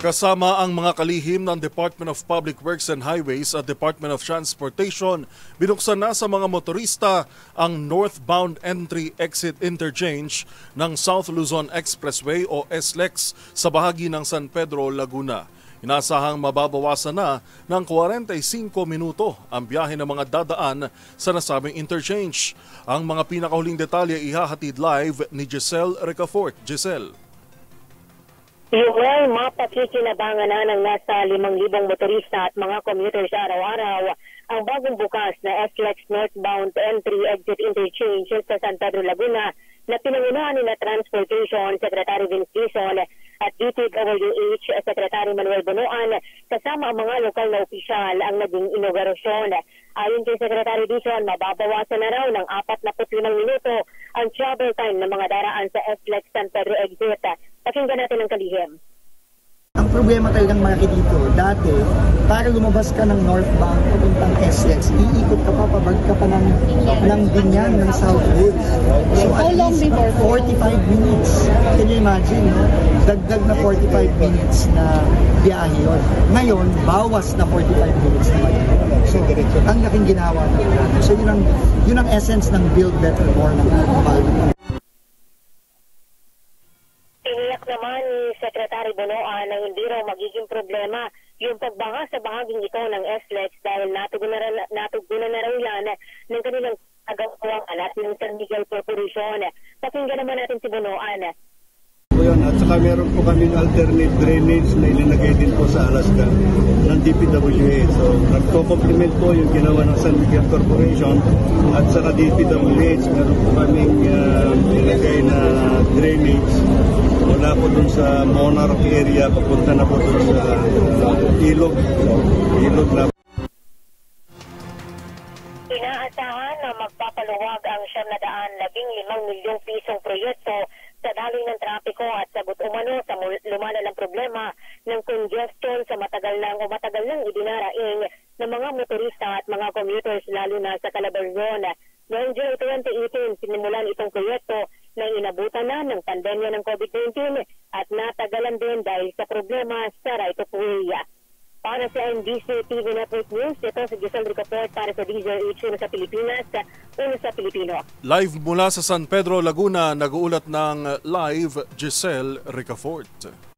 Kasama ang mga kalihim ng Department of Public Works and Highways at Department of Transportation, binuksan na sa mga motorista ang northbound entry-exit interchange ng South Luzon Expressway o SLEX sa bahagi ng San Pedro, Laguna. Inasahang mababawasan na ng 45 minuto ang biyahe ng mga dadaan sa nasabing interchange. Ang mga pinakahuling detalye ihahatid live ni Giselle Ricafort. Giselle. Yung mapakikinabangan na ng nasa 5,000 motorista at mga commuters araw-araw ang bagong bukas na SLEX northbound entry-exit interchange sa San Pedro, Laguna na pinangunahan ni Transportation Secretary Vince Dizon at DPWH Secretary Manuel Bonoan kasama ang mga lokal na opisyal ang naging inaugurasyon. Ayon kay Secretary Dizon, mababawasan na raw ng 45 minuto ang travel time ng mga daraan sa SLEX San Pedro exit. Pakinggan natin ang kalihim. Ang problema talagang malaki dito, dati, para lumabas ka ng northbound papuntang SLEX, iikot ka pa, pabag ka pa ng Binyan, ng Southwoods. So at least 45 minutes. Can you imagine, no? Dagdag na 45 minutes na biyahe yun. Ngayon, bawas na 45 minutes na yun. So, ang laking ginawa na. So yun ang essence ng build better more ng Baguio. Tiniyak naman ni Secretary Bonoan na hindi raw magiging problema yung pagbanga sa bahaging ito ng SLEX dahil natugunan na raw yan ng kanilang agawang alat ng San Miguel Corporation. Pakinggan naman natin si Bonoan. At saka meron po kami alternate drainage na ilinagay din po sa Alaska ng DPWH. So nagko-complement po yung ginawa ng San Miguel Corporation at saka DPWH. Meron po kaming ilagay na drainage mula po dun sa Monarch area, papunta na po dun sa ilog na. Inaasahan na magpapaluwag ang 715 milyong pisong proyekto sa daloy ng trapiko at sagot umano sa lumalalang problema ng congestion sa matagal nang idinaraing ng mga motorista at mga commuters lalo na sa Calabarzon. Noong July 2018, sinimulan itong proyekto na inabutan na ng pandemya ng COVID-19 at natagalan din dahil sa problema sa right of way. Para sa NBC TV Network News, ito si Giselle Ricafort para sa DZRH sa Pilipinas, uno sa Pilipino. Live mula sa San Pedro, Laguna, nag-uulat ng live Giselle Ricafort.